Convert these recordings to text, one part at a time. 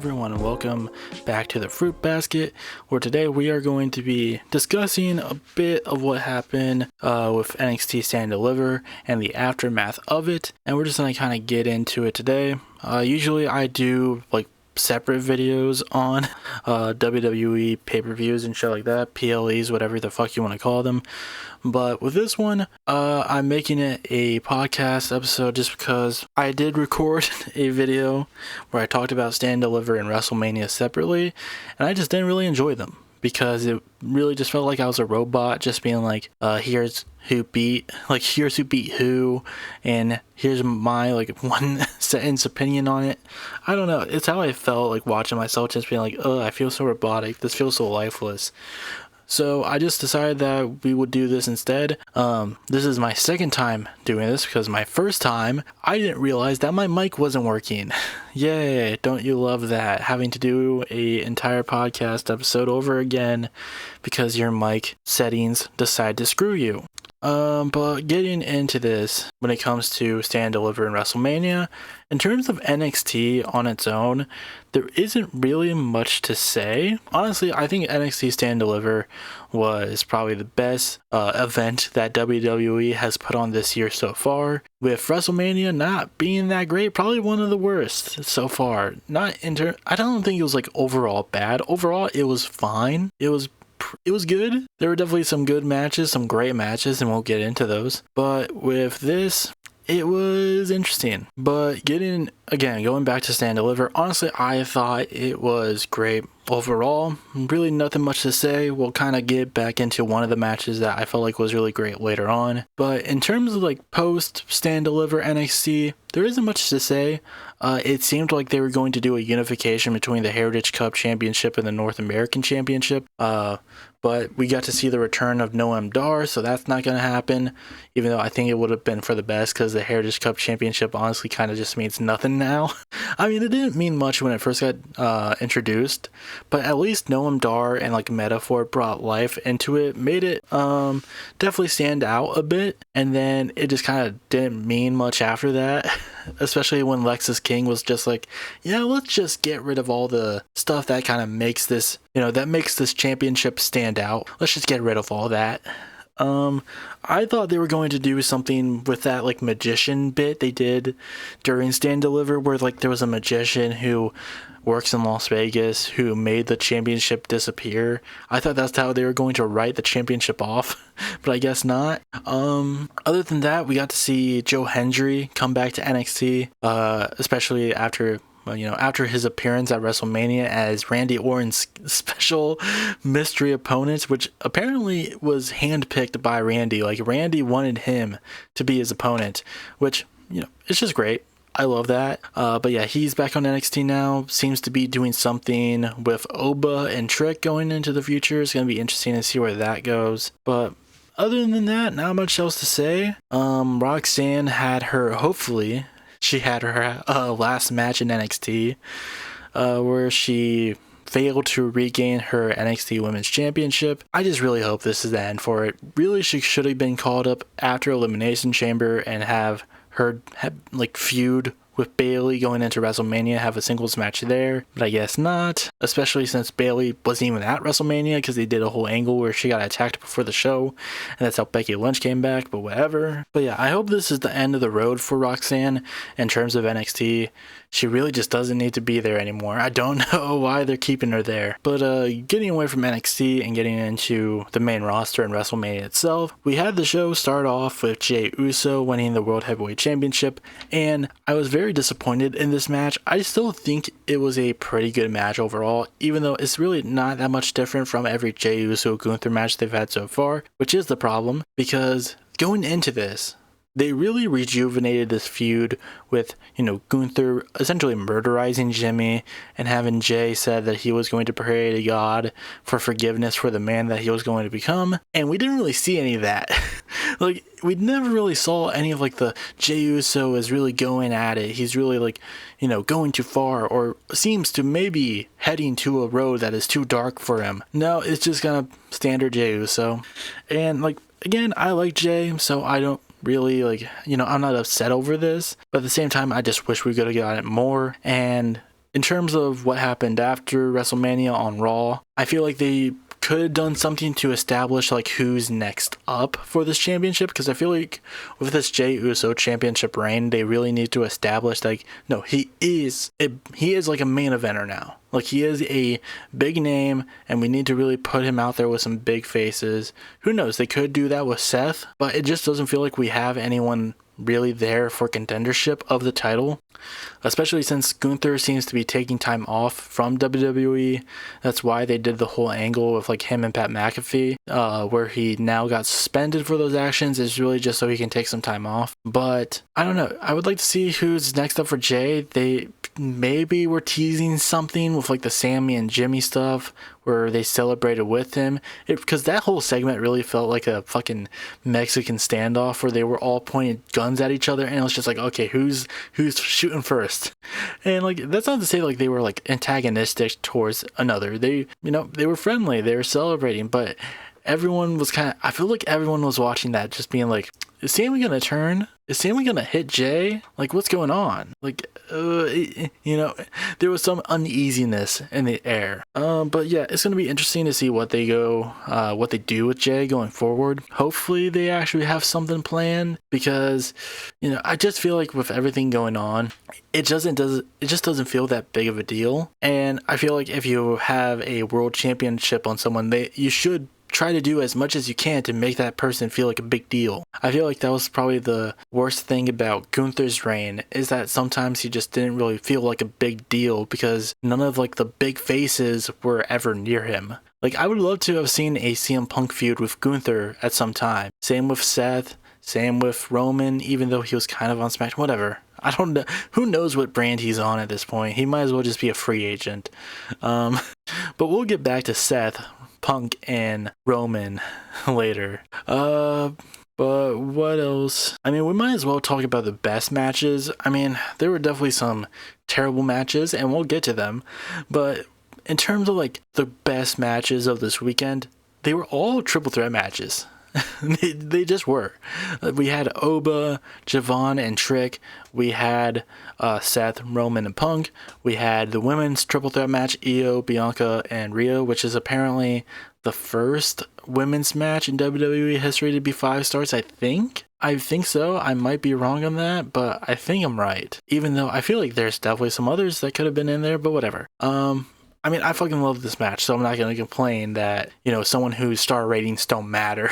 everyone, and welcome back to the Fruit Basket, where today we are going to be discussing a bit of what happened with NXT Stand and Deliver and the aftermath of it, and we're just going to kind of get into it today. Usually I do like separate videos on WWE pay-per-views and shit like that, PLEs, whatever the fuck you want to call them. But with this one, I'm making it a podcast episode just because I did record a video where I talked about Stand and Deliver and WrestleMania separately, and I just didn't really enjoy them because it really just felt like I was a robot, just being like, here's who beat who, and here's my like one sentence opinion on it. I don't know, it's how I felt like watching myself, just being like, I feel so robotic, this feels so lifeless. So I just decided that we would do this instead. This is my second time doing this because my first time, I didn't realize that my mic wasn't working. Yay, don't you love that? Having to do an entire podcast episode over again because your mic settings decide to screw you. But getting into this, when it comes to Stand and Deliver in WrestleMania, in terms of NXT on its own, there isn't really much to say. Honestly, I think NXT Stand and Deliver was probably the best event that WWE has put on this year so far, with WrestleMania not being that great, probably one of the worst so far. I don't think it was like overall bad. Overall, it was fine. It was good. There were definitely some good matches, some great matches, and we'll get into those. But with this, it was interesting. But going back to Stand and Deliver, honestly, I thought it was great overall. Really nothing much to say. We'll kind of get back into one of the matches that I felt like was really great later on. But in terms of like post Stand and Deliver NXT, there isn't much to say. It seemed like they were going to do a unification between the Heritage Cup Championship and the North American Championship. But we got to see the return of Noam Dar, so that's not going to happen, even though I think it would have been for the best because the Heritage Cup Championship honestly kind of just means nothing now. I mean, it didn't mean much when it first got introduced, but at least Noam Dar and like Metaphor brought life into it, made it definitely stand out a bit, and then it just kind of didn't mean much after that, especially when Lexis King was just like, yeah, let's just get rid of all the stuff that kind of makes this, that makes this championship stand out. Let's just get rid of all that. I thought they were going to do something with that like magician bit they did during Stand and Deliver, where like there was a magician who works in Las Vegas who made the championship disappear. I thought that's how they were going to write the championship off, but I guess not. Other than that, we got to see Joe Hendry come back to NXT, especially after his appearance at WrestleMania as Randy Orton's special mystery opponent, which apparently was handpicked by Randy. Like, Randy wanted him to be his opponent, which, it's just great. I love that. But yeah, he's back on NXT now. Seems to be doing something with Oba and Trick going into the future. It's going to be interesting to see where that goes. But other than that, not much else to say. Roxanne had her, hopefully, she had her last match in NXT, where she failed to regain her NXT Women's Championship. I just really hope this is the end for it. Really, she should have been called up after Elimination Chamber and have her feud with Bayley going into WrestleMania, have a singles match there, but I guess not, especially since Bayley wasn't even at WrestleMania because they did a whole angle where she got attacked before the show, and that's how Becky Lynch came back, but whatever. But yeah, I hope this is the end of the road for Roxanne in terms of NXT. She really just doesn't need to be there anymore. I don't know why they're keeping her there. But getting away from NXT and getting into the main roster and WrestleMania itself, we had the show start off with Jey Uso winning the World Heavyweight Championship, and I was very disappointed in this match. I still think it was a pretty good match overall, even though it's really not that much different from every Jey Uso Gunther match they've had so far, which is the problem, because going into this, they really rejuvenated this feud with, Gunther essentially murderizing Jimmy and having Jay said that he was going to pray to God for forgiveness for the man that he was going to become. And we didn't really see any of that. We never really saw any of the Jey Uso is really going at it. He's really going too far, or seems to maybe heading to a road that is too dark for him. No, it's just kind of standard Jey Uso. And again, I like Jay, so I don't really I'm not upset over this, but at the same time I just wish we could have gotten it more. And in terms of what happened after WrestleMania on Raw, I feel like they could have done something to establish like who's next up for this championship, because I feel like with this Jey Uso championship reign, they really need to establish like, no, he is like a main eventer now. Like, he is a big name, and we need to really put him out there with some big faces. Who knows, they could do that with Seth, but it just doesn't feel like we have anyone really there for contendership of the title, especially since Gunther seems to be taking time off from WWE. That's why they did the whole angle with like him and Pat McAfee, where he now got suspended for those actions, is really just so he can take some time off. But I don't know, I would like to see who's next up for Jey. They maybe were teasing something with like the Sammy and Jimmy stuff where they celebrated with him, because that whole segment really felt like a fucking Mexican standoff where they were all pointing guns at each other, and it was just like, okay, who's shooting first? And like, that's not to say like they were like antagonistic towards another. They, they were friendly, they were celebrating, but everyone was I feel like everyone was watching that just being like, is Sammy gonna turn? Is Sammy gonna hit Jey? Like, what's going on? Like, there was some uneasiness in the air. But yeah, it's gonna be interesting to see what they do with Jey going forward. Hopefully they actually have something planned, because, I just feel like with everything going on, it just doesn't feel that big of a deal. And I feel like if you have a world championship on someone, you should try to do as much as you can to make that person feel like a big deal. I feel like that was probably the worst thing about Gunther's reign, is that sometimes he just didn't really feel like a big deal because none of like the big faces were ever near him. Like, I would love to have seen a CM Punk feud with Gunther at some time. Same with Seth, same with Roman, even though he was kind of on SmackDown, whatever. I don't know. Who knows what brand he's on at this point? He might as well just be a free agent. But we'll get back to Seth, Punk, and Roman later. But what else? I mean, we might as well talk about the best matches. I mean, there were definitely some terrible matches, and we'll get to them. But in terms of like the best matches of this weekend, they were all triple threat matches. They just were. We had Oba, Javon, and Trick. We had Seth, Roman, and Punk. We had the women's triple threat match, Io, Bianca, and Rhea, which is apparently the first women's match in WWE history to be 5 stars, I think. I think so. I might be wrong on that, but I think I'm right. Even though I feel like there's definitely some others that could have been in there, but whatever. I mean, I fucking love this match, so I'm not going to complain that, someone whose star ratings don't matter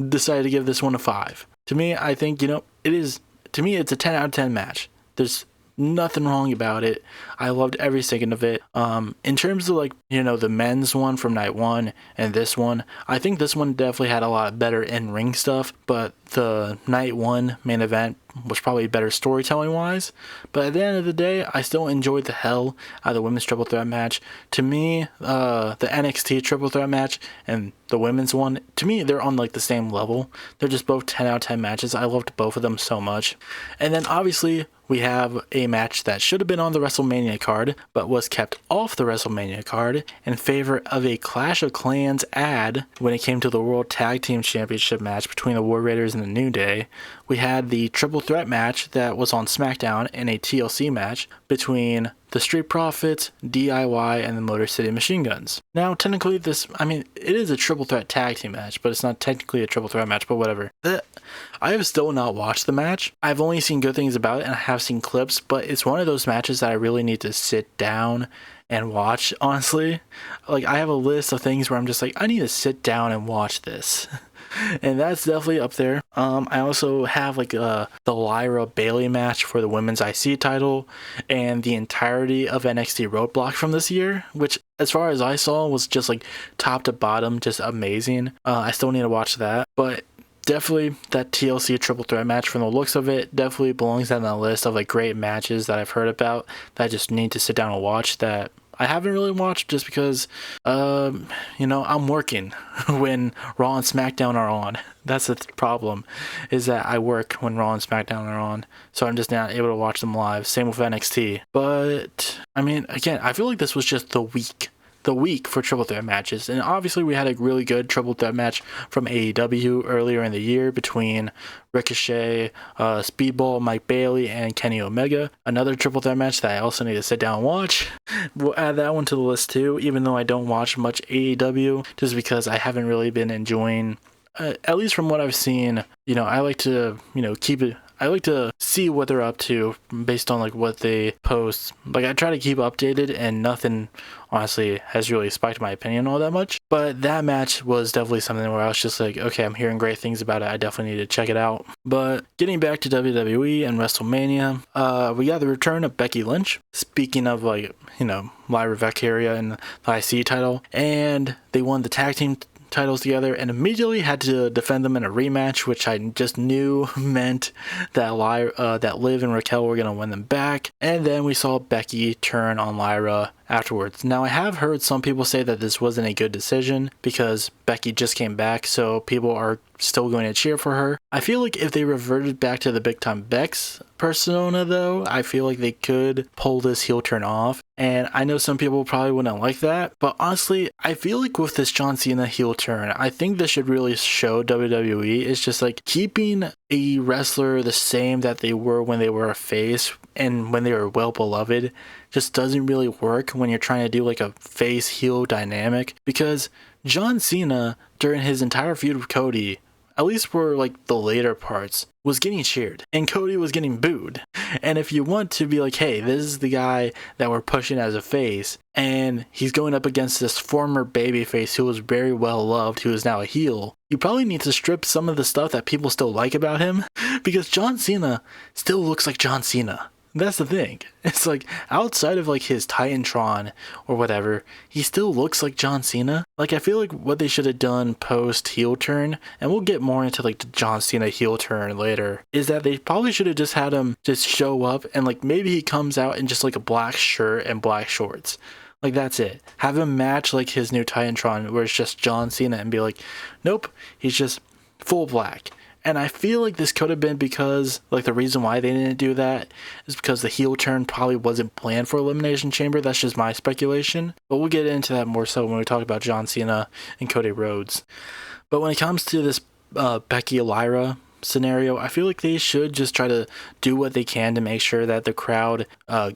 decided to give this one a 5. To me, I think, it's a 10 out of 10 match. There's nothing wrong about it. I loved every second of it. In terms of like, the men's one from night 1 and this one, I think this one definitely had a lot better in-ring stuff, but the night 1 main event was probably better storytelling wise. But at the end of the day, I still enjoyed the hell out of the women's triple threat match. To me, the NXT triple threat match and the women's one, to me, they're on like the same level. They're just both 10 out of 10 matches. I loved both of them so much. And then obviously we have a match that should have been on the WrestleMania card, but was kept off the WrestleMania card in favor of a Clash of Clans ad when it came to the World Tag Team Championship match between the War Raiders and the New Day. We had the triple threat match that was on SmackDown and a TLC match between the Street Profits, DIY, and the Motor City Machine Guns. Now, technically it is a triple threat tag team match, but it's not technically a triple threat match, but whatever. I have still not watched the match. I've only seen good things about it, and I have seen clips, but it's one of those matches that I really need to sit down and watch, honestly. Like, I have a list of things where I'm just like, I need to sit down and watch this. And that's definitely up there. I also have like the Lyra Bailey match for the women's IC title and the entirety of NXT Roadblock from this year, which as far as I saw was just like top to bottom, just amazing. I still need to watch that, but definitely that TLC triple threat match, from the looks of it, definitely belongs on the list of like great matches that I've heard about that I just need to sit down and watch, that I haven't really watched just because, I'm working when Raw and SmackDown are on. That's the problem, is that I work when Raw and SmackDown are on, so I'm just not able to watch them live. Same with NXT. But, I mean, again, I feel like this was just the week the week for triple threat matches. And obviously we had a really good triple threat match from AEW earlier in the year between Ricochet, Speedball, Mike Bailey, and Kenny Omega. Another triple threat match that I also need to sit down and watch. We'll add that one to the list too, even though I don't watch much AEW, just because I haven't really been enjoying, at least from what I've seen. I like to, keep it. I like to see what they're up to based on like what they post. Like I try to keep updated, and nothing honestly has really spiked my opinion all that much. But that match was definitely something where I was just like, okay, I'm hearing great things about it. I definitely need to check it out. But getting back to WWE and WrestleMania, we got the return of Becky Lynch. Speaking of like, Lyra Valkyria and the IC title, and they won the tag team titles together and immediately had to defend them in a rematch, which I just knew meant that Liv and Raquel were going to win them back. And then we saw Becky turn on Lyra afterwards. Now, I have heard some people say that this wasn't a good decision because Becky just came back, so people are still going to cheer for her. I feel like if they reverted back to the Big Time Bex persona, though, I feel like they could pull this heel turn off. And I know some people probably wouldn't like that, but honestly, I feel like with this John Cena heel turn, I think this should really show WWE. It's just like keeping a wrestler the same that they were when they were a face and when they were well beloved just doesn't really work when you're trying to do like a face heel dynamic, because John Cena during his entire feud with Cody, at least for like the later parts, was getting cheered and Cody was getting booed. And if you want to be like, hey, this is the guy that we're pushing as a face, and he's going up against this former babyface who was very well loved, who is now a heel, you probably need to strip some of the stuff that people still like about him, because John Cena still looks like John Cena. That's the thing. It's like outside of like his Titantron or whatever, he still looks like John Cena. Like I feel like what they should have done post heel turn, and we'll get more into like the John Cena heel turn later, is that they probably should have just had him just show up and like maybe he comes out in just like a black shirt and black shorts. Like that's it. Have him match like his new Titantron where it's just John Cena and be like, nope, he's just full black. And I feel like this could have been because, like, the reason why they didn't do that is because the heel turn probably wasn't planned for Elimination Chamber. That's just my speculation. But we'll get into that more so when we talk about John Cena and Cody Rhodes. But when it comes to this Becky Lyra scenario, I feel like they should just try to do what they can to make sure that the crowd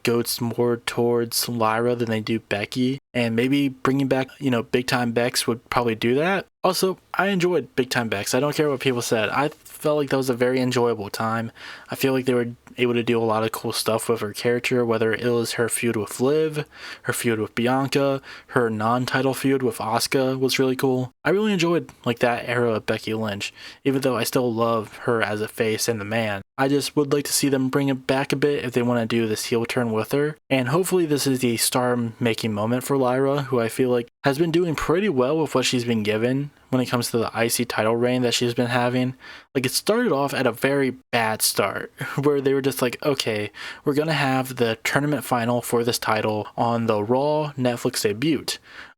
goes more towards Lyra than they do Becky. And maybe bringing back, Big Time Bex would probably do that. Also, I enjoyed Big Time Bex. I don't care what people said. I felt like that was a very enjoyable time. I feel like they were able to do a lot of cool stuff with her character, whether it was her feud with Liv, her feud with Bianca, her non-title feud with Asuka was really cool. I really enjoyed like that era of Becky Lynch, even though I still love her as a face and the man. I just would like to see them bring it back a bit if they want to do this heel turn with her. And hopefully this is the star-making moment for Lyra, who I feel like has been doing pretty well with what she's been given when it comes to the IC title reign that she's been having. Like, it started off at a very bad start, where they were just like, okay, we're going to have the tournament final for this title on the Raw Netflix debut.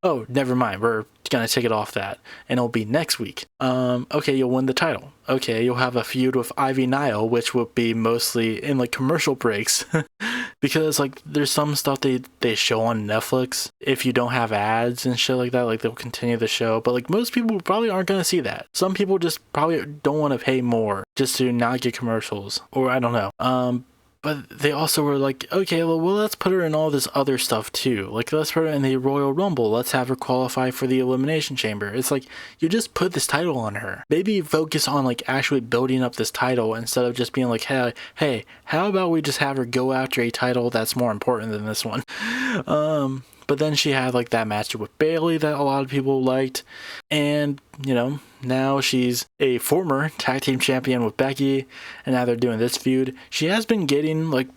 Oh, never mind, we're going to take it off that, and it'll be next week. Okay, you'll win the title. Okay, you'll have a feud with Ivy Nile, which will be mostly in, like, commercial breaks. Because, like, there's some stuff they show on Netflix if you don't have ads and shit like that. Like, they'll continue the show. But, like, most people probably aren't going to see that. Some people just probably don't want to pay more just to not get commercials. Or, I don't know. But they also were like, okay, well, let's put her in all this other stuff too. Like, let's put her in the Royal Rumble. Let's have her qualify for the Elimination Chamber. It's like, you just put this title on her. Maybe focus on, like, actually building up this title instead of just being like, hey, how about we just have her go after a title that's more important than this one? But then she had, like, that match with Bailey that a lot of people liked. And, now she's a former tag team champion with Becky, and now they're doing this feud. She has been getting, like,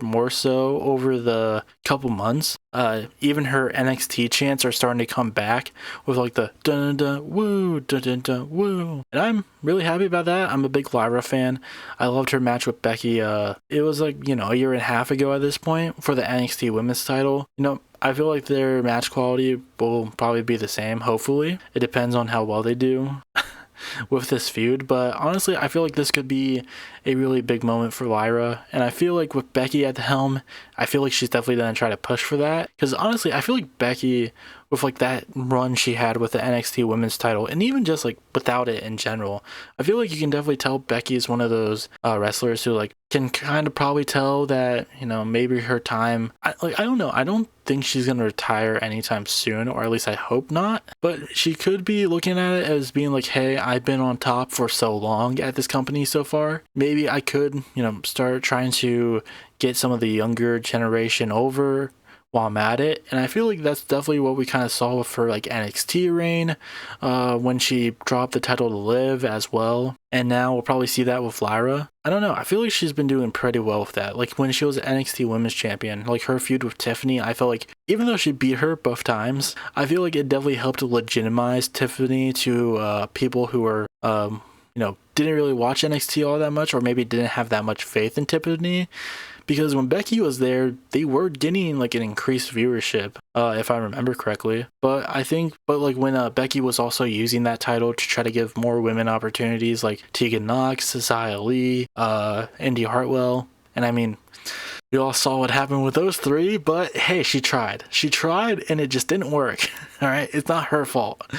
more so over the couple months. Even her NXT chants are starting to come back with, like, the dun-dun-dun, woo, dun-dun-dun, woo. And I'm really happy about that. I'm a big Lyra fan. I loved her match with Becky. It was, like, a year and a half ago at this point for the NXT women's title. I feel like their match quality will probably be the same, hopefully. It depends on how well they do. with this feud. But honestly, I feel like this could be a really big moment for Lyra. And I feel like with Becky at the helm, I feel like she's definitely going to try to push for that. Because honestly, I feel like Becky, with like that run she had with the NXT women's title, and even just like without it in general, I feel like you can definitely tell Becky is one of those wrestlers who like can kind of probably tell that, you know, maybe her time, I don't know, I don't think she's gonna retire anytime soon, or at least I hope not, but she could be looking at it as being like, hey, I've been on top for so long at this company so far, maybe I could, you know, start trying to get some of the younger generation over while I'm at it. And I feel like that's definitely what we kind of saw with her like NXT reign, when she dropped the title to Liv as well. And now we'll probably see that with Lyra. I don't know. I feel like she's been doing pretty well with that. Like when she was NXT Women's Champion, like her feud with Tiffany, I felt like even though she beat her both times, I feel like it definitely helped legitimize Tiffany to people who were, you know, didn't really watch NXT all that much, or maybe didn't have that much faith in Tiffany. Because when Becky was there, they were getting like an increased viewership, if I remember correctly. But I think, like when Becky was also using that title to try to give more women opportunities, like Tegan Nox, Xia Li, Indy Hartwell, and I mean, we all saw what happened with those three. But hey, she tried, and it just didn't work. All right, it's not her fault.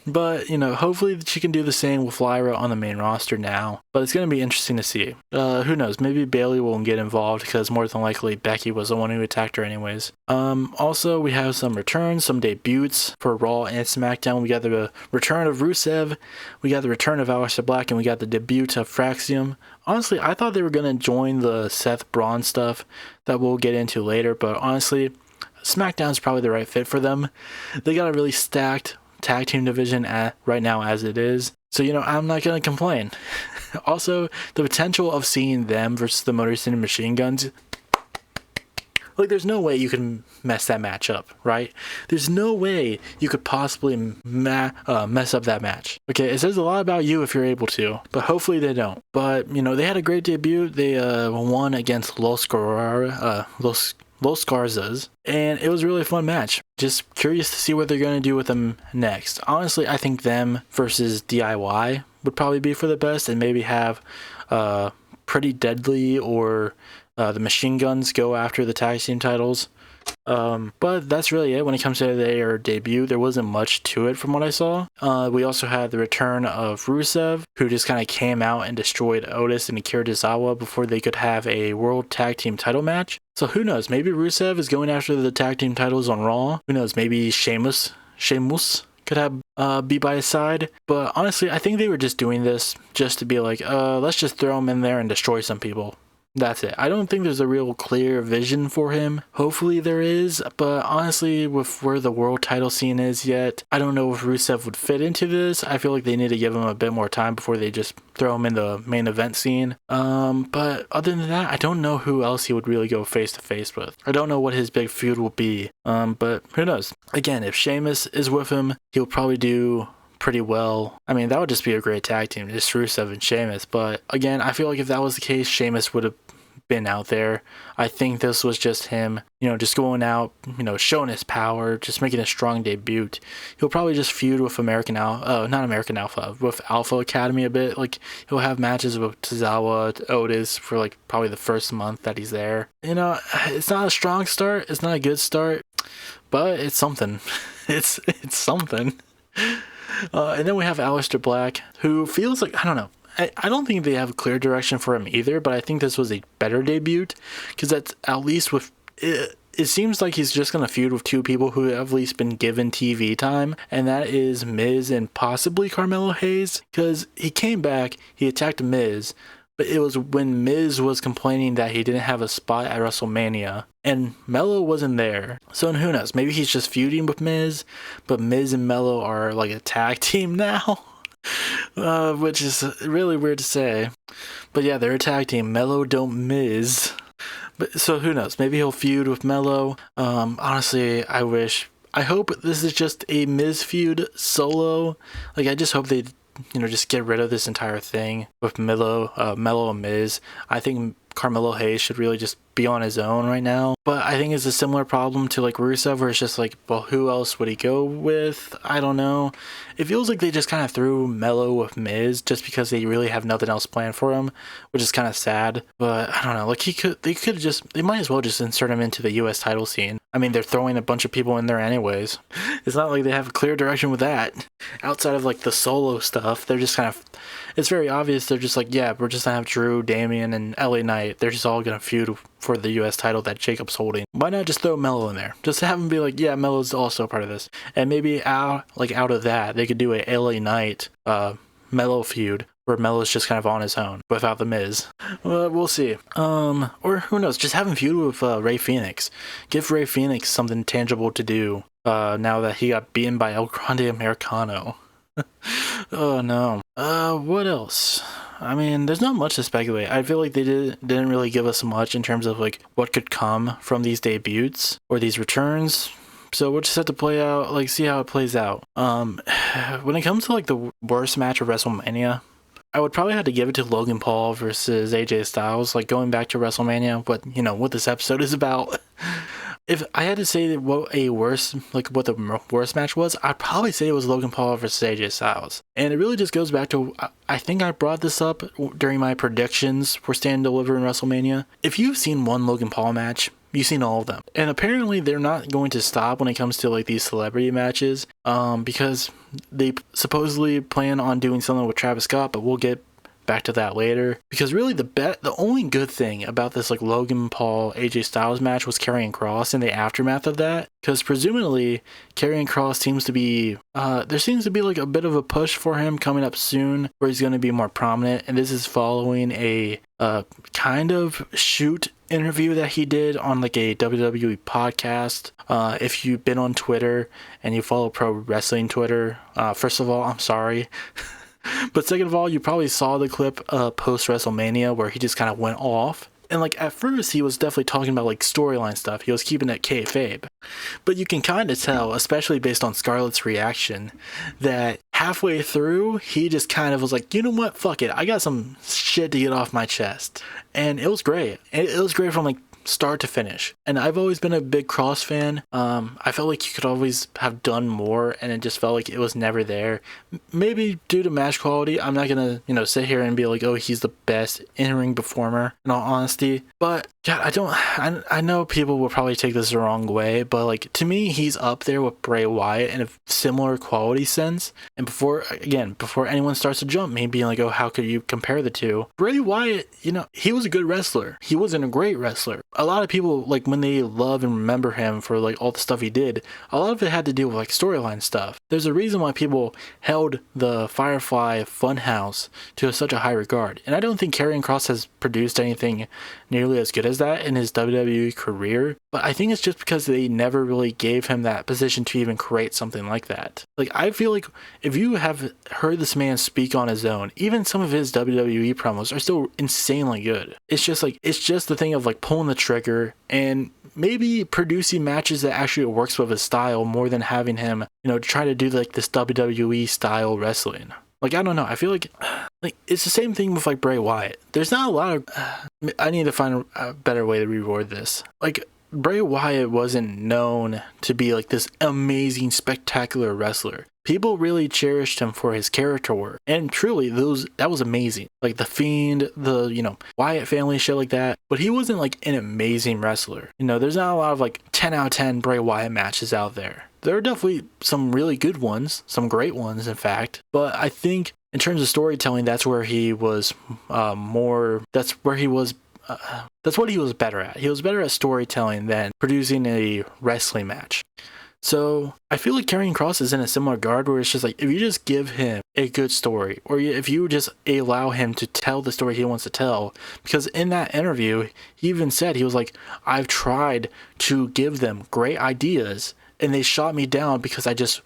But, you know, hopefully she can do the same with Lyra on the main roster now. But it's going to be interesting to see. Who knows? Maybe Bayley won't get involved because more than likely Becky was the one who attacked her anyways. Also, we have some returns, some debuts for Raw and SmackDown. We got the return of Rusev. We got the return of Aleister Black. And we got the debut of Fraxium. Honestly, I thought they were going to join the Seth Braun stuff that we'll get into later. But honestly, SmackDown's probably the right fit for them. They got a really stacked tag team division right now as it is, so you know, I'm not gonna complain. Also, the potential of seeing them versus the Motor City Machine Guns, like there's no way you can mess that match up, right? There's no way you could possibly mess up that match. Okay, it says a lot about you if you're able to, but hopefully they don't. But you know, they had a great debut. They won against Los Garzas, and it was a really fun match. Just curious to see what they're going to do with them next. Honestly, I think them versus DIY would probably be for the best, and maybe have Pretty Deadly or the Machine Guns go after the tag team titles. But that's really it when it comes to their debut. There wasn't much to it from what I saw. We also had the return of Rusev, who just kind of came out and destroyed Otis and Akira Tozawa before they could have a World Tag Team title match. So who knows? Maybe Rusev is going after the tag team titles on Raw. Who knows? Maybe Sheamus could have be by his side. But honestly, I think they were just doing this just to be like, let's just throw him in there and destroy some people. That's it. I don't think there's a real clear vision for him. Hopefully there is, but honestly, with where the world title scene is yet, I don't know if Rusev would fit into this. I feel like they need to give him a bit more time before they just throw him in the main event scene. But other than that, I don't know who else he would really go face to face with. I don't know what his big feud will be. But who knows? Again, if Sheamus is with him, he'll probably do pretty well. I mean, that would just be a great tag team, just Rusev and Sheamus. But again, I feel like if that was the case, Sheamus would have been out there. I think this was just him, you know, just going out, you know, showing his power, just making a strong debut. He'll probably just feud with with Alpha Academy a bit. Like, he'll have matches with Tozawa, Otis for like probably the first month that he's there. You know, it's not a strong start, it's not a good start, but it's something. it's something. And then we have Aleister Black, who feels like, I don't know, I don't think they have a clear direction for him either, but I think this was a better debut, because that's at least with it seems like he's just going to feud with two people who have at least been given TV time, and that is Miz and possibly Carmelo Hayes, because he came back, he attacked Miz, but it was when Miz was complaining that he didn't have a spot at WrestleMania, and Melo wasn't there. So who knows, maybe he's just feuding with Miz, but Miz and Melo are like a tag team now. Which is really weird to say. But yeah, they're a tag team. Melo don't Miz. But so who knows? Maybe he'll feud with Melo. Honestly, I hope this is just a Miz feud solo. Like, I just hope they, you know, just get rid of this entire thing with Melo and Miz. I think Carmelo Hayes should really just be on his own right now. But I think it's a similar problem to like Rusev, where it's just like, well, who else would he go with? I don't know. It feels like they just kind of threw Melo with Miz just because they really have nothing else planned for him, which is kind of sad. But I don't know. Like they might as well just insert him into the U.S. title scene. I mean, they're throwing a bunch of people in there anyways. It's not like they have a clear direction with that. Outside of like the solo stuff, they're just kind of, it's very obvious. They're just like, yeah, we're just gonna have Drew, Damian, and LA Knight. They're just all gonna feud for the U.S. title that Jacob's holding. Why not just throw Melo in there? Just have him be like, yeah, Melo's also part of this. And maybe out of that, they could do a LA Knight Melo feud where Melo's just kind of on his own without the Miz. We'll see. Or who knows? Just have him feud with Rey Fenix. Give Rey Fenix something tangible to do now that he got beaten by El Grande Americano. Oh no. What else? I mean, there's not much to speculate. I feel like they didn't really give us much in terms of like what could come from these debuts or these returns. So we'll just have to play out, like, see how it plays out. When it comes to like the worst match of WrestleMania, I would probably have to give it to Logan Paul versus AJ Styles. Like, going back to WrestleMania, what this episode is about. If I had to say what the worst match was, I'd probably say it was Logan Paul versus AJ Styles. And it really just goes back to, I think I brought this up during my predictions for Stand and Deliver in WrestleMania. If you've seen one Logan Paul match, you've seen all of them. And apparently they're not going to stop when it comes to like these celebrity matches, because they supposedly plan on doing something with Travis Scott, but we'll get back to that later. Because really the only good thing about this like Logan Paul AJ Styles match was Karrion Kross and the aftermath of that, because presumably Karrion Kross seems to be there seems to be like a bit of a push for him coming up soon where he's going to be more prominent, and this is following a kind of shoot interview that he did on like a WWE podcast. If you've been on Twitter and you follow pro wrestling Twitter, first of all, I'm sorry. But second of all, you probably saw the clip post-WrestleMania where he just kind of went off. And like at first he was definitely talking about like storyline stuff. He was keeping it kayfabe. But you can kind of tell, especially based on Scarlett's reaction, that halfway through he just kind of was like, you know what, fuck it. I got some shit to get off my chest. And it was great. It was great from like start to finish. And I've always been a big Cross fan. I felt like you could always have done more, and it just felt like it was never there. Maybe due to match quality. I'm not gonna sit here and be like, oh, he's the best in-ring performer, in all honesty. But God, I know people will probably take this the wrong way, but like to me he's up there with Bray Wyatt in a similar quality sense. And before anyone starts to jump me being like, oh, how could you compare the two? Bray Wyatt, he was a good wrestler. He wasn't a great wrestler. A lot of people, like, when they love and remember him for like all the stuff he did, a lot of it had to do with like storyline stuff. There's a reason why people held the Firefly Funhouse to such a high regard, and I don't think Karrion Kross has produced anything nearly as good as that in his WWE career. But I think it's just because they never really gave him that position to even create something like that. Like, I feel like if you have heard this man speak on his own, even some of his WWE promos are still insanely good. It's just the thing of like pulling the trigger and maybe producing matches that actually works with his style more than having him, try to do like this WWE style wrestling. Like, I don't know. I feel like it's the same thing with like Bray Wyatt. There's not a lot of, I need to find a better way to reword this. Like, Bray Wyatt wasn't known to be like this amazing, spectacular wrestler. People really cherished him for his character work. And truly, that was amazing. Like The Fiend, the, Wyatt family, shit like that. But he wasn't like an amazing wrestler. There's not a lot of like 10 out of 10 Bray Wyatt matches out there. There are definitely some really good ones, some great ones, in fact. But I think in terms of storytelling, that's where he was that's what he was better at. He was better at storytelling than producing a wrestling match. So I feel like Karrion Kross is in a similar guard where it's just like, if you just give him a good story, or if you just allow him to tell the story he wants to tell, because in that interview, he even said, he was like, I've tried to give them great ideas and they shot me down because they just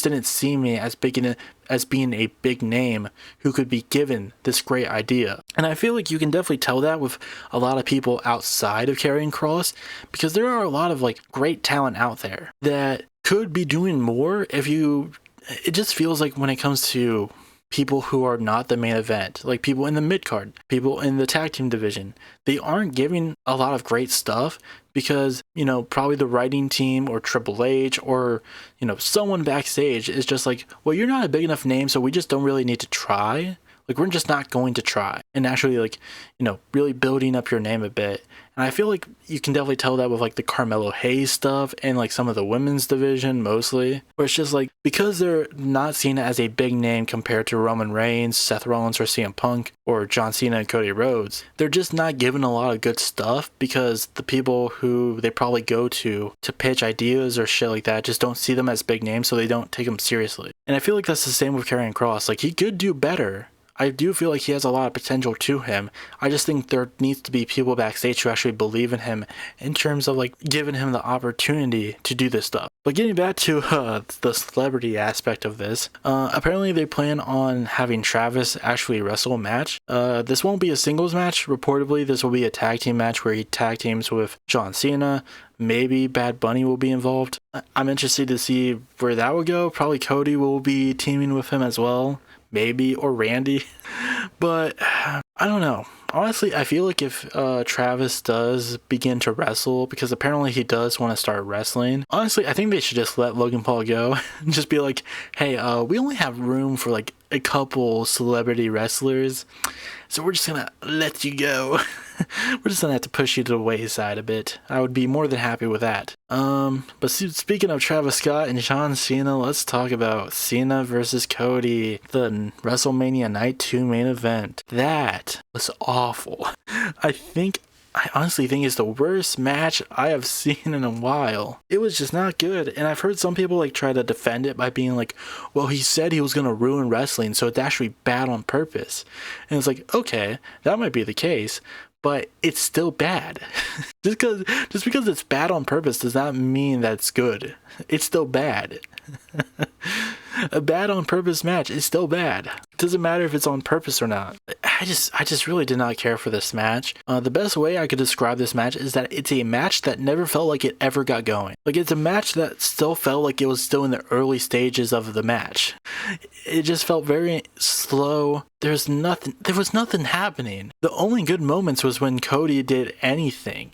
didn't see me as being a big name who could be given this great idea. And I feel like you can definitely tell that with a lot of people outside of Karrion Kross, because there are a lot of like great talent out there that could be doing more it just feels like when it comes to people who are not the main event, like people in the mid card, people in the tag team division. They aren't giving a lot of great stuff because, probably the writing team or Triple H or, someone backstage is just like, well, you're not a big enough name, so we just don't really need to try. Like, we're just not going to try. And actually, really building up your name a bit. And I feel like you can definitely tell that with, the Carmelo Hayes stuff and, some of the women's division mostly. Where it's just, because they're not seen as a big name compared to Roman Reigns, Seth Rollins, or CM Punk, or John Cena and Cody Rhodes, they're just not given a lot of good stuff because the people who they probably go to pitch ideas or shit like that just don't see them as big names, so they don't take them seriously. And I feel like that's the same with Karrion Kross. He could do better. I do feel like he has a lot of potential to him. I just think there needs to be people backstage who actually believe in him in terms of giving him the opportunity to do this stuff. But getting back to the celebrity aspect of this, apparently they plan on having Travis actually wrestle a match. This won't be a singles match. Reportedly, this will be a tag team match where he tag teams with John Cena. Maybe Bad Bunny will be involved. I'm interested to see where that will go. Probably Cody will be teaming with him as well. Maybe, or Randy. But I don't know. Honestly, I feel like if Travis does begin to wrestle, because apparently he does want to start wrestling, honestly, I think they should just let Logan Paul go and just be like, hey, we only have room for a couple celebrity wrestlers, so we're just gonna let you go. We're just gonna have to push you to the wayside a bit. I would be more than happy with that. But speaking of Travis Scott and John Cena, let's talk about Cena versus Cody, the WrestleMania Night 2 main event. That was awful. I honestly think it's the worst match I have seen in a while. It was just not good, and I've heard some people try to defend it by being like, well, he said he was going to ruin wrestling, so it's actually bad on purpose. And it's like, okay, that might be the case, but it's still bad. just because it's bad on purpose does not mean that it's good. It's still bad. A bad on purpose match is still bad. It doesn't matter if it's on purpose or not. I just really did not care for this match. The best way I could describe this match is that it's a match that never felt like it ever got going. It's a match that still felt like it was still in the early stages of the match. It just felt very slow. There was nothing happening. The only good moments was when Cody did anything.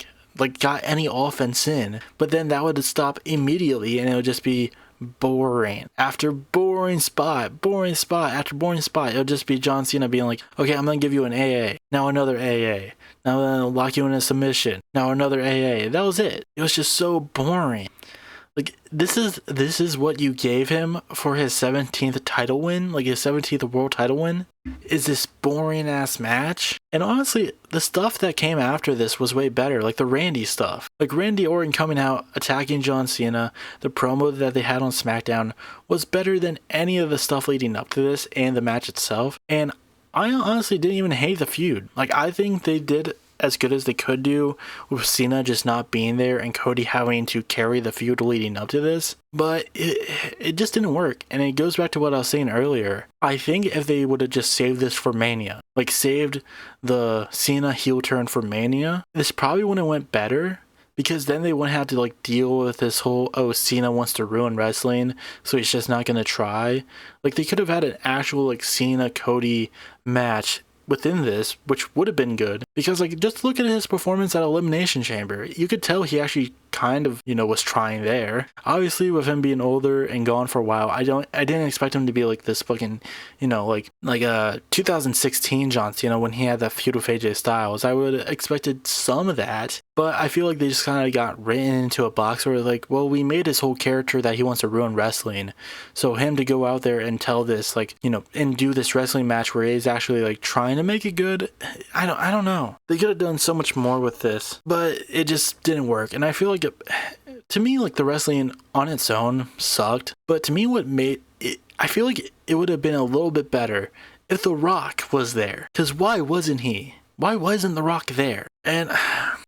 Got any offense in. But then that would stop immediately and it would just be boring after boring spot after boring spot. It'll just be John Cena being like, okay, I'm gonna give you an AA, now another AA, now I'm gonna lock you in a submission, now another AA. That was it. It was just so boring. This is what you gave him for his 17th title win, his 17th world title win, is this boring ass match. And honestly, the stuff that came after this was way better, the Randy stuff. Randy Orton coming out, attacking John Cena, the promo that they had on SmackDown was better than any of the stuff leading up to this and the match itself. And I honestly didn't even hate the feud. I think they did as good as they could do with Cena just not being there and Cody having to carry the feud leading up to this. But it just didn't work. And it goes back to what I was saying earlier. I think if they would have just saved this for Mania, saved the Cena heel turn for Mania, this probably would have went better. Because then they wouldn't have to deal with this whole, oh, Cena wants to ruin wrestling, so he's just not going to try. They could have had an actual Cena-Cody match within this, which would have been good. Because just look at his performance at Elimination Chamber. You could tell he actually kind of, was trying there. Obviously, with him being older and gone for a while, I didn't expect him to be this fucking, 2016 John Cena when he had that feud with AJ Styles. I would have expected some of that, but I feel they just kind of got written into a box where well, we made his whole character that he wants to ruin wrestling. So him to go out there and tell this, and do this wrestling match where he's actually trying to make it good, I don't know. They could have done so much more with this, but it just didn't work. And I feel to me, the wrestling on its own sucked. But to me, what made it, I feel it would have been a little bit better if The Rock was there. Because why wasn't he? Why wasn't The Rock there? And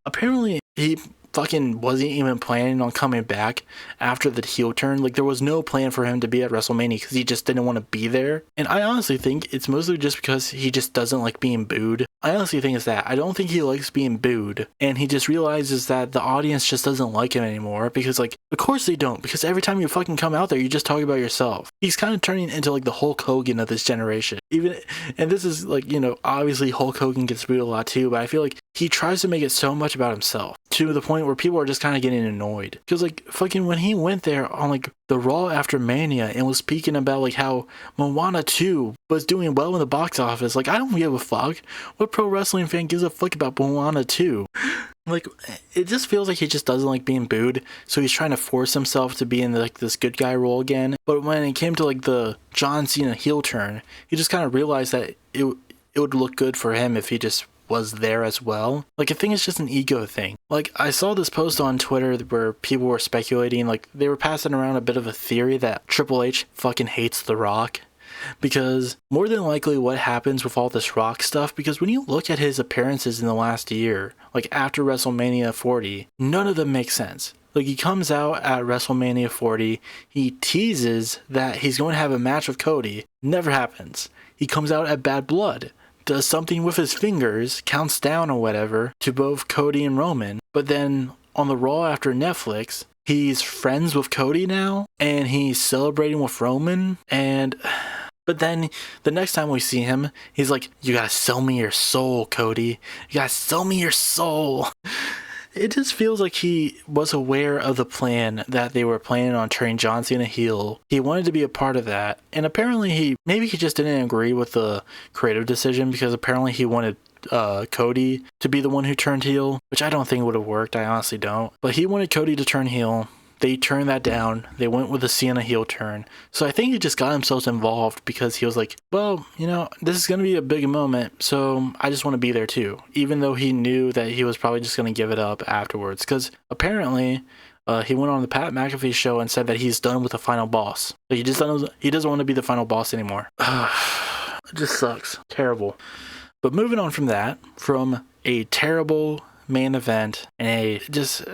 apparently he fucking wasn't even planning on coming back after the heel turn. There was no plan for him to be at WrestleMania because he just didn't want to be there. And I honestly think it's mostly just because he just doesn't like being booed. I honestly think it's that. I don't think he likes being booed, and he just realizes that the audience just doesn't like him anymore because, like, of course they don't, because every time you fucking come out there, you just talk about yourself. He's kind of turning into, like, the Hulk Hogan of this generation. And this is, like, obviously Hulk Hogan gets booed a lot too, but I feel like he tries to make it so much about himself to the point where people are just kind of getting annoyed. Because, like, fucking when he went there on, like, the Raw after Mania and was speaking about, like, how Moana 2 was doing well in the box office, like, I don't give a fuck. What pro wrestling fan gives a fuck about Moana 2? Like, it just feels like he just doesn't like being booed, so he's trying to force himself to be in, like, this good guy role again. But when it came to, like, the John Cena heel turn, he just kind of realized that it would look good for him if he just was there as well. Like, I think it's just an ego thing. Like, I saw this post on Twitter where people were speculating, like, they were passing around a bit of a theory that Triple H fucking hates The Rock. Because more than likely what happens with all this Rock stuff, because when you look at his appearances in the last year, like after WrestleMania 40, none of them make sense. Like, he comes out at WrestleMania 40, he teases that he's going to have a match with Cody, never happens. He comes out at Bad Blood, does something with his fingers, counts down or whatever, to both Cody and Roman, but then on the Raw after Netflix, he's friends with Cody now, and he's celebrating with Roman, but then the next time we see him, he's like, you gotta sell me your soul, Cody. You gotta sell me your soul. It just feels like he was aware of the plan that they were planning on turning John Cena heel. He wanted to be a part of that. And apparently maybe he just didn't agree with the creative decision, because apparently he wanted Cody to be the one who turned heel, which I don't think would have worked. I honestly don't. But he wanted Cody to turn heel. They turned that down. They went with the Cena heel turn. So I think he just got himself involved because he was like, well, this is going to be a big moment, so I just want to be there too. Even though he knew that he was probably just going to give it up afterwards. Because apparently, he went on the Pat McAfee show and said that he's done with the final boss. He doesn't want to be the final boss anymore. It just sucks. Terrible. But moving on from that, from a terrible main event and a just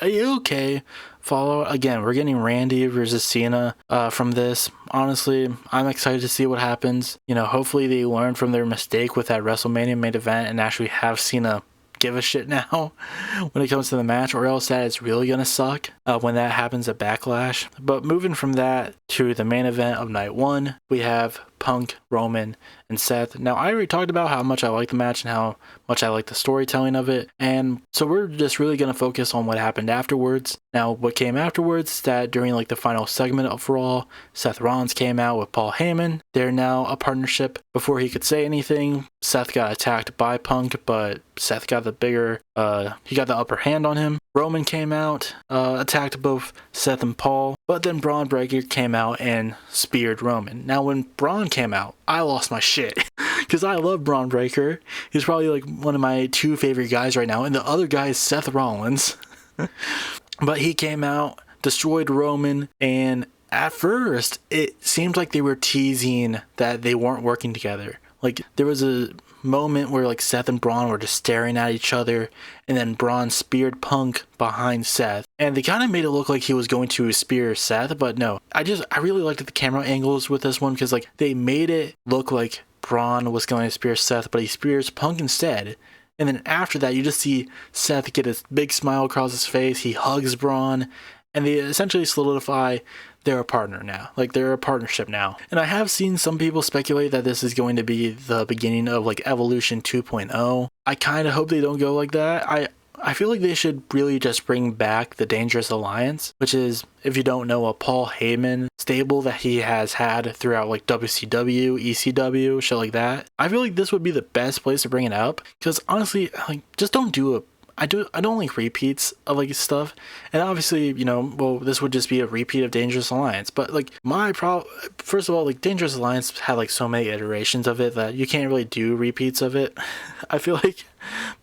okay follow. Again, we're getting Randy versus Cena from this. Honestly, I'm excited to see what happens. Hopefully they learn from their mistake with that WrestleMania main event and actually have Cena give a shit now when it comes to the match, or else that it's really gonna suck when that happens at Backlash. But moving from that to the main event of night one, we have Punk, Roman, and Seth. Now, I already talked about how much I like the match and how much I like the storytelling of it, and so we're just really going to focus on what happened afterwards. Now, what came afterwards is that during like the final segment of Raw, Seth Rollins came out with Paul Heyman. They're now a partnership. Before he could say anything, Seth got attacked by Punk, but Seth got he got the upper hand on him. Roman came out, attacked both Seth and Paul, but then Braun Breaker came out and speared Roman. Now, when Braun came out, I lost my shit because I love Braun Breaker. He's probably like one of my two favorite guys right now, and the other guy is Seth Rollins. But he came out, destroyed Roman, and at first, it seemed like they were teasing that they weren't working together. Like, there was a moment where like Seth and Braun were just staring at each other, and then Braun speared Punk behind Seth, and they kind of made it look like he was going to spear Seth, but no. I really liked the camera angles with this one, because like they made it look like Braun was going to spear Seth, but he spears Punk instead. And then after that, you just see Seth get a big smile across his face. He hugs Braun, and they essentially solidify they're a partner now. Like, they're a partnership now. And I have seen some people speculate that this is going to be the beginning of like Evolution 2.0. I kind of hope they don't go like that. I feel like they should really just bring back the Dangerous Alliance, which is, if you don't know, a Paul Heyman stable that he has had throughout like WCW, ECW, shit like that. I feel like this would be the best place to bring it up, because honestly, like, just don't do it. I don't like repeats of like stuff, and obviously, this would just be a repeat of Dangerous Alliance. But like first of all, like Dangerous Alliance had like so many iterations of it that you can't really do repeats of it. I feel like,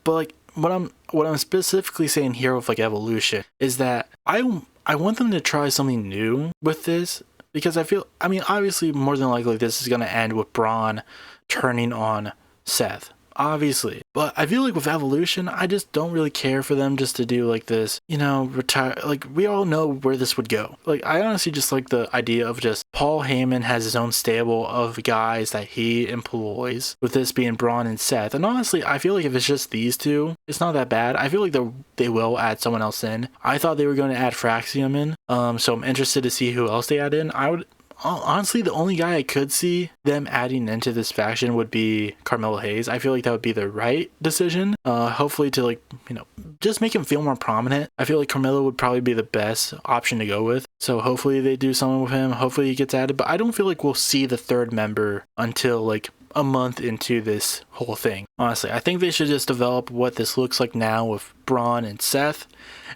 but like what I'm specifically saying here with like Evolution is that I want them to try something new with this, because obviously more than likely this is gonna end with Braun turning on Seth. obviously. But I feel like with Evolution, I just don't really care for them just to do like this, you know, retire. Like, we all know where this would go. Like, I honestly just like the idea of just Paul Heyman has his own stable of guys that he employs, with this being Braun and Seth. And honestly, I feel like if it's just these two, it's not that bad. I feel like they will add someone else in. I thought they were going to add Fraxium in, so I'm interested to see who else they add in. I would honestly, the only guy I could see them adding into this faction would be Carmelo Hayes. I feel like that would be the right decision. Hopefully to, like, you know, just make him feel more prominent. I feel like Carmelo would probably be the best option to go with. So hopefully they do something with him. Hopefully he gets added. But I don't feel like we'll see the third member until like a month into this whole thing. Honestly, I think they should just develop what this looks like now with Braun and Seth,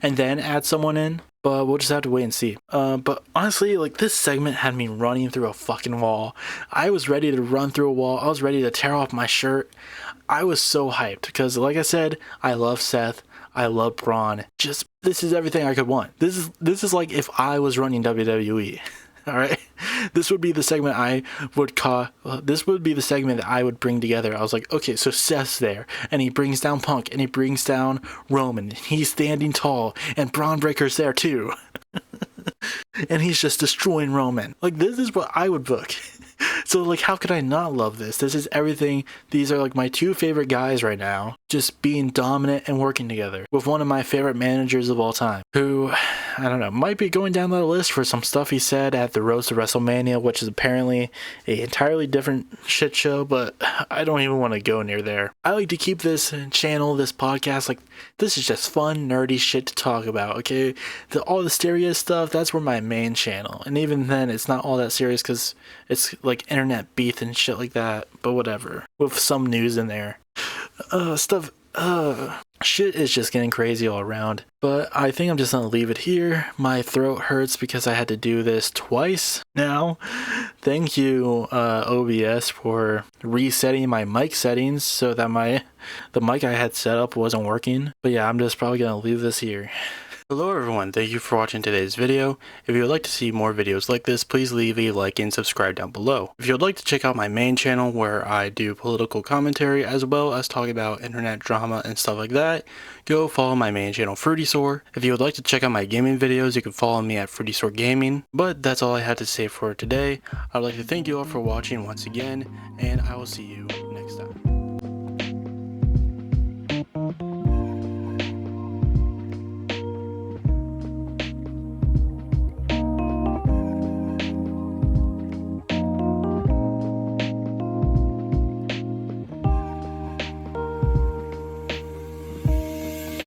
and then add someone in. But we'll just have to wait and see. But honestly, like, this segment had me running through a fucking wall. I was ready to run through a wall. I was ready to tear off my shirt. I was so hyped because, like I said, I love Seth. I love Braun. Just, this is everything I could want. This is like if I was running WWE. All right, this would be the segment I would this would be the segment that I would bring together. I was like, okay, so Seth's there, and he brings down Punk, and he brings down Roman. He's standing tall, and Braun Breaker's there too, and he's just destroying Roman. Like, this is what I would book. So, like, how could I not love this? This is everything. These are, like, my two favorite guys right now, just being dominant and working together with one of my favorite managers of all time, who, I don't know, might be going down that list for some stuff he said at the Road to WrestleMania, which is apparently a entirely different shit show, but I don't even want to go near there. I like to keep this channel, this podcast, like, this is just fun, nerdy shit to talk about, okay? All the serious stuff, that's where my main channel, and even then, it's not all that serious because it's like internet beef and shit like that, but whatever, with some news in there. Shit is just getting crazy all around. But I think I'm just gonna leave it here. My throat hurts because I had to do this twice now. Thank you, OBS, for resetting my mic settings so that the mic I had set up wasn't working. But yeah, I'm just probably gonna leave this here. Hello everyone, thank you for watching today's video. If you would like to see more videos like this, please leave a like and subscribe down below. If you would like to check out my main channel where I do political commentary as well as talk about internet drama and stuff like that, go follow my main channel Fruity Soar. If you would like to check out my gaming videos, you can follow me at Fruity Soar Gaming. But that's all I had to say for today. I'd like to thank you all for watching once again, and I will see you next time.